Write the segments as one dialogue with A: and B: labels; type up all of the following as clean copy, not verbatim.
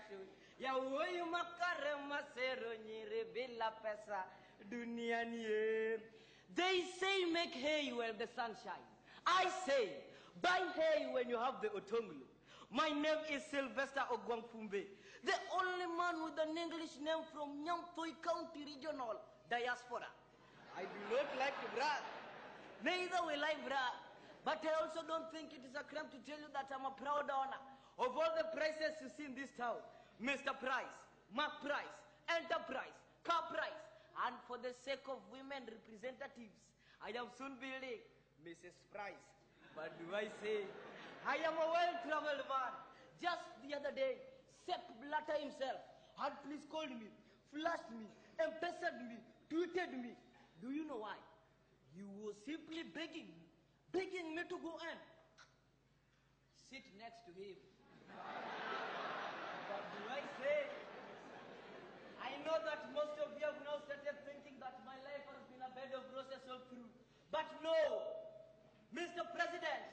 A: kesho. Ya woyu makare masero nyire bila pesa duniani ye. They say make hay when the sun shines. I say buy hay when you have the Otonglo. My name is Sylvester Ogwangfumbe, the only man with an English name from Nyampoi County Regional Diaspora. I do not like to brag. Neither will I brag. But I also don't think it is a crime to tell you that I'm a proud owner of all the prices you see in this town. Mr. Price, Mark Price, Enterprise, Car Price. And for the sake of women representatives, I am soon building Mrs. Price. What do I say? I am a well-traveled man. Just the other day, Sepp Blatter himself had please called me, flashed me, M-Pesa'd me, tweeted me. Do you know why? He was simply begging me to go and sit next to him. What do I say? I know that most of you have now started thinking that my life has been a bed of roses all through. But no, Mr. President,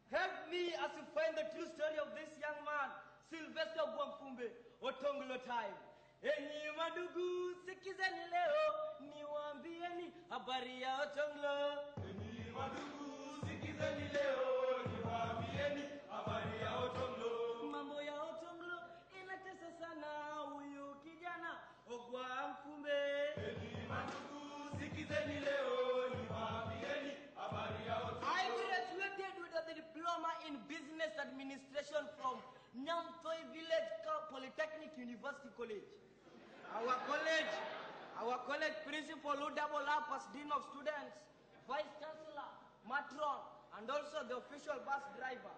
A: help me as you find the true story of this young man, Sylvester Ogwangfumbe, Otonglo time. Enyi madugu sikizeni leo, niwaambieni habari ya Otonglo. Enyi madugu sikizeni leo, niwaambieni habari ya Otonglo. Mambo ya Otonglo inatesa sana huyu kijana Ogwangfumbe. Enyi madugu sikizeni leo, niwaambieni habari ya Otonglo. I graduated with a diploma in business administration from Nyampoi Village Polytechnic University College. Our college principal who double up as Dean of Students, Vice Chancellor, Matron, and also the official bus driver,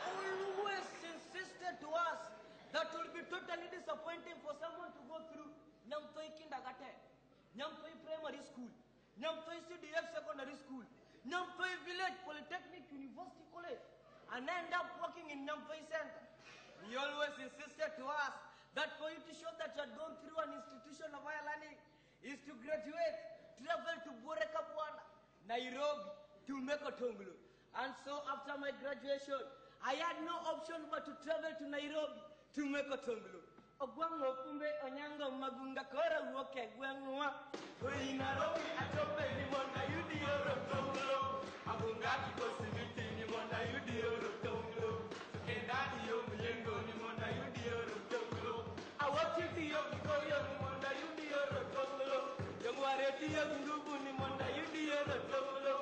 A: always insisted to us that it will be totally disappointing for someone to go through Nyampoi Kindergarten, Nyampoi Primary School, Nyampoi CDF Secondary School, Nyampoi Village Polytechnic University College, and end up working in Nyampoi Center. He always insisted to us that for you to show that you had gone through an institution of higher learning is to graduate, travel to Borekapwana, Nairobi, to make Otonglo. And so after my graduation, I had no option but to travel to Nairobi to make Otonglo. Ogwangfumbe onyango magunga kora uoke gwangwa. Oi Nairobi atope ni monda yudi Otonglo. Agungaki kosimiti ni monda yudi Otonglo. Kendani yo myengo ni monda yudi Otonglo. Awatiti yo kikoyo ni monda yudi Otonglo. Yongwareti yo ngubu ni monda yudi Otonglo.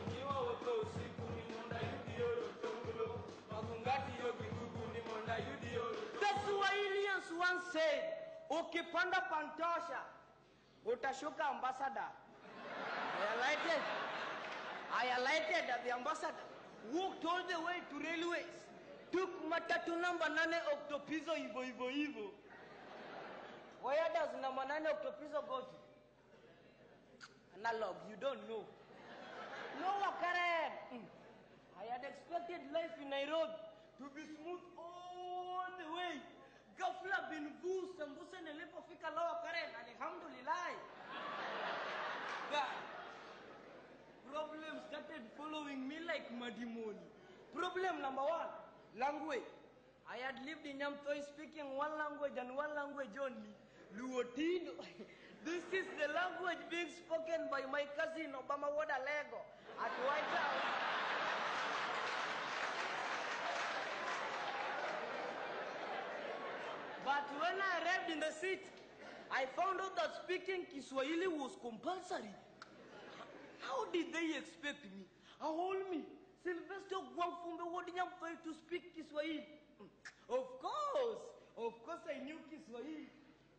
A: Niwa wako usiku ni monda yudi Otonglo. Magungati yo ngubu ni monda yudi Otonglo. The Swahilians once said, ukipanda pantosha, utashuka ambassador. I alighted at the ambassador, walked all the way to railways, took matatu number 9 Octopizo Ivo. Where does number 9 Octopizo go to? Analog, you don't know. No, Karen. I had expected life in Nairobi to be smooth all the way. Ghafla bin vu sambusa nilipofika Lower Karen, alhamdulillah. Problems started following me like madimoni. Problem number 1, language. I had lived in Nyampoi speaking one language and one language only, Luotino. This is the language being spoken by my cousin Obama Wada Lego at White House. But when I arrived in the city, I found out that speaking Kiswahili was compulsory. How did they expect me? Hold me, Sylvester Ogwangfumbe Wodinyamfai to speak Kiswahili? Of course I knew Kiswahili.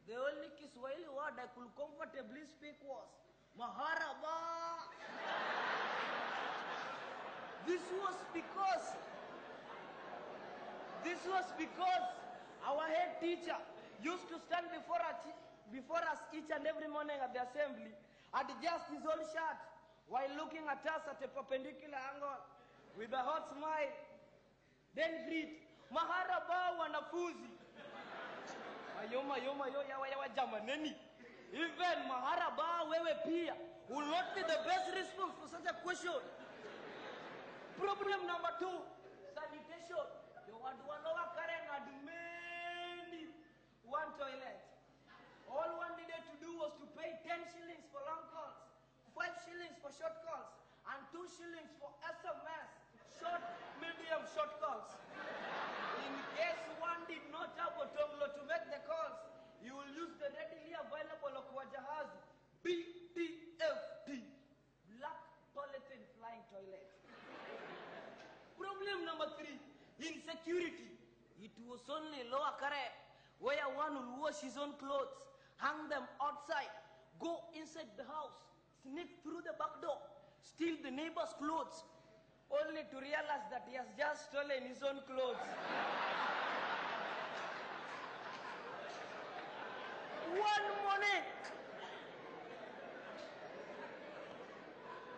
A: The only Kiswahili word I could comfortably speak was Maharaba. This was because our head teacher used to stand before us each and every morning at the assembly, adjust his own shirt while looking at us at a perpendicular angle with a hot smile. Then greet, Maharaba wanafunzi. Yawa jamaneni. Even Maharaba wewe pia will not be the best response for such a question. Problem number 2, sanitation. You want to know Karen admin short calls and 2 shillings for SMS, short, medium, short calls. In case one did not have Otonglo to make the calls, you will use the readily available Okwajahazi BTFT, Black Polythene Flying Toilet. Problem number 3, insecurity. It was only Lower Kare, where one will wash his own clothes, hang them outside, go inside the house, sneak through the back door, steal the neighbor's clothes, only to realize that he has just stolen his own clothes.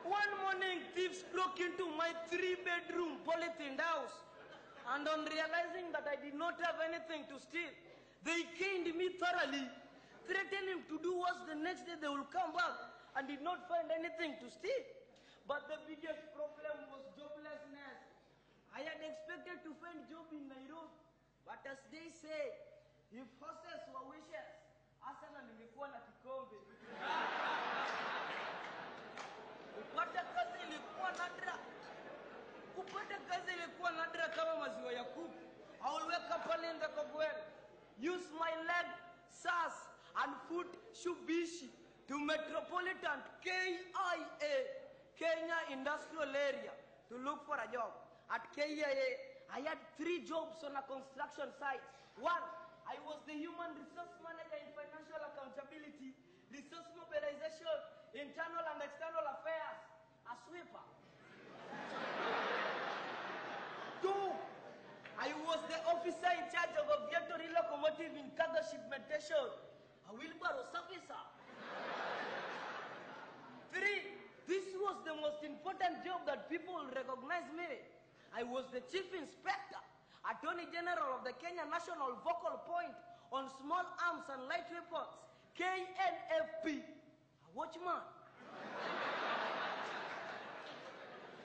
A: One morning, thieves broke into my 3-bedroom polythined house. And on realizing that I did not have anything to steal, they caned me thoroughly, threatening to do worse the next day they will come back, and did not find anything to steal. But the biggest problem was joblessness. I had expected to find job in Nairobi, but as they say, if horses were wishes, Asana ningekuwa na kikombe. Kupata kazi ilikuwa nadra. Kama maziwa ya kuku. I will wake up early in the Kogwel, use my leg, SAS, and foot Shubishi to Metropolitan KIA, Kenya Industrial Area, to look for a job. At KIA, I had 3 jobs on a construction site. 1, I was the human resource manager in financial accountability, resource mobilization, internal and external affairs, a sweeper. 2, I was the officer in charge of a Viatori locomotive in cargo shipmentation, a wheelbarrow servicer. 3, this was the most important job that people will recognize me. I was the chief inspector, Attorney General of the Kenya National Focal Point on Small Arms and Light Weapons, KNFP, a watchman.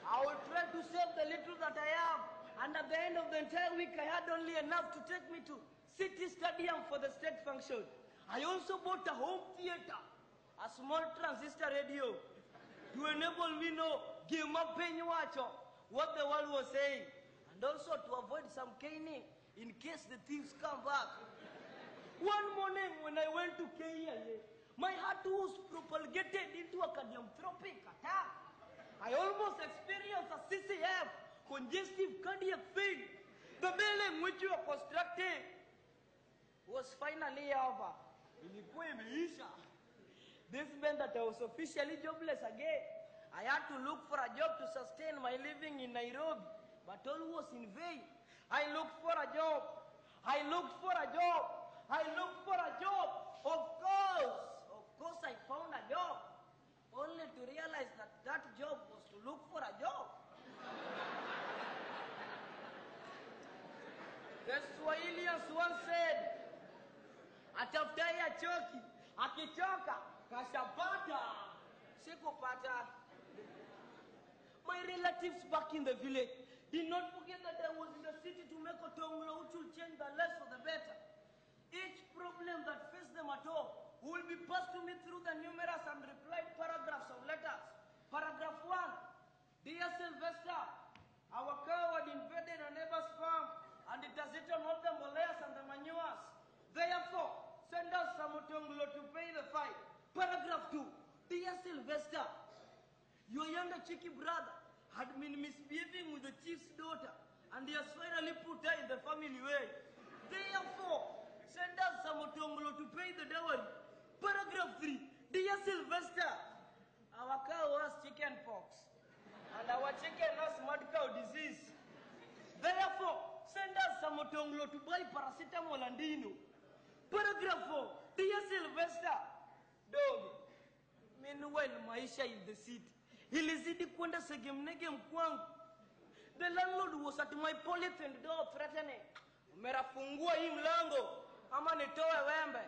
A: I will try to save the little that I have, and at the end of the entire week, I had only enough to take me to City Stadium for the state function. I also bought a home theater, a small transistor radio, to enable me to give my watch what the world was saying, and also to avoid some caning in case the thieves come back. One morning when I went to Kenya, my heart was propagated into a cardiomyopathic attack. I almost experienced a CCF, congestive cardiac failure. The belly in which you were constructed was finally over. This meant that I was officially jobless again. I had to look for a job to sustain my living in Nairobi, but all was in vain. I looked for a job. I looked for a job. I looked for a job. Of course I found a job, only to realize that that job was to look for a job. The Swahilians once said, atafutaye achoki, akichoka, kashapata. Sikupata. My relatives back in the village did not forget that I was in the city to make Otonglo, which will change the less for the better. Each problem that faced them at home will be passed to me through the numerous and replied paragraphs of letters. Paragraph 1, Dear Sylvester, our cow had invaded a neighbor's farm and it has eaten all the molayas and the manures. Therefore, send us some Otonglo to pay the fine. Paragraph 2, Dear Sylvester, your younger cheeky brother had been misbehaving with the chief's daughter, and he has finally put her in the family way. Therefore, send us some Otonglo to pay the dowry. Paragraph 3, Dear Sylvester, our cow has chicken pox, and our chicken has mad cow disease. Therefore, send us some Otonglo to buy paracetamol and dino. Paragraph 4, Dear Sylvester, dog, meanwhile maisha in the city ilizidi kwenda segemnege mkwangu. The landlord was at my polythene door threatening, umerafungua hii mlango ama nitoe wembe.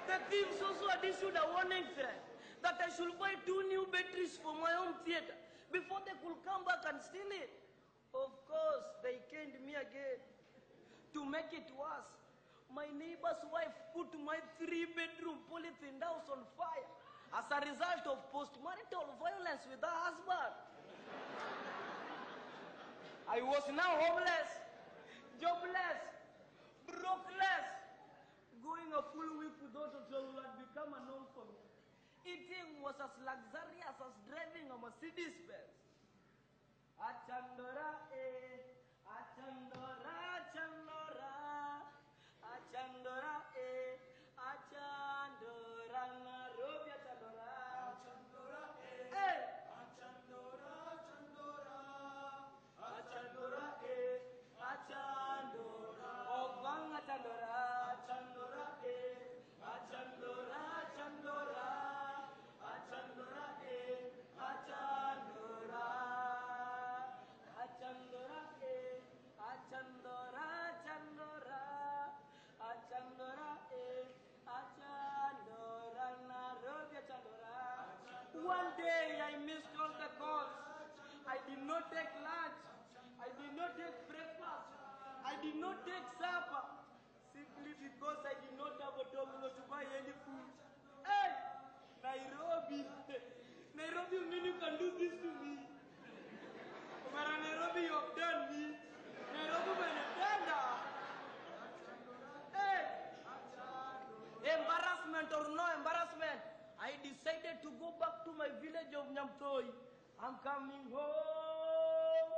A: The thieves also had issued a warning threat that I should buy 2 new batteries for my home theater before they could come back and steal it. Of course, they caned me again. To make it worse, my neighbor's wife put my 3-bedroom polythene house on fire as a result of post-marital violence with her husband. I was now homeless, jobless, brokeless. Going a full week without a job had become a norm for me. Eating was as luxurious as driving a Mercedes Benz. Achandora, achandora, achandora, achandora, achandora, Nairobi, achandora, achandora, achandora, achandora, achandora, achandora, Obang achandora, achandora, achandora, achandora, achandora, achandora. Achandora, achandora, achandora, achandora, achandora, Nairobi, achandora. One day I missed all the calls. I did not take lunch. I did not take breakfast. I did not take supper. Simply because I did not have Otonglo to buy any food. Hey, Nairobi. Nairobi, you mean you can do this to me? Mara Nairobi, you have done me. Nairobi, Benetenda. Hey! Embarrassment or no embarrassment, I decided to go back to my village of Nyamtoi. I'm coming home,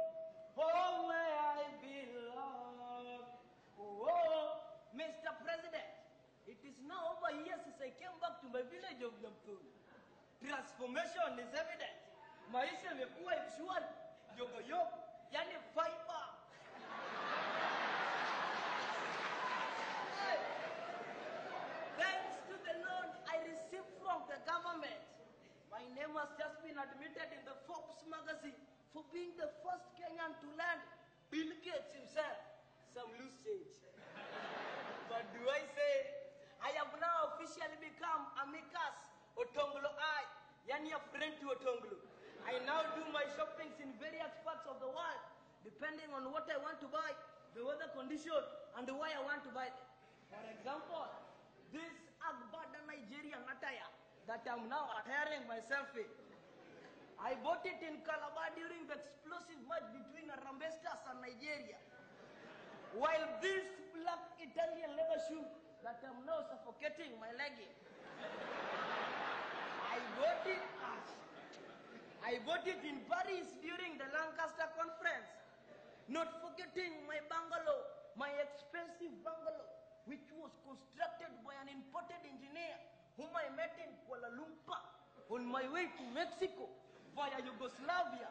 A: home where I belong. Oh, Mr. President, it is now over years since I came back to my village of Nyamtoi. Transformation is evident. Maisha yamekuwa shwari. Yogo, yani fiber. Hey. Thanks to the loan I received from the government, my name has just been admitted in the Forbes magazine for being the first Kenyan to land Bill Gates himself some loose change. But do I say, I have now officially become amicus Otonglo I, yani a friend to Otonglo. I now do my shoppings in various parts of the world, depending on what I want to buy, the weather condition, and why I want to buy them. For example, this Agbada Nigerian attire that I'm now attiring myself in. I bought it in Calabar during the explosive match between Arambestas and Nigeria. While this black Italian leather shoe that I'm now suffocating my leg in. I bought it in Paris during the Lancaster conference. Not forgetting my bungalow, my expensive bungalow, which was constructed by an imported engineer whom I met in Kuala Lumpur on my way to Mexico via Yugoslavia.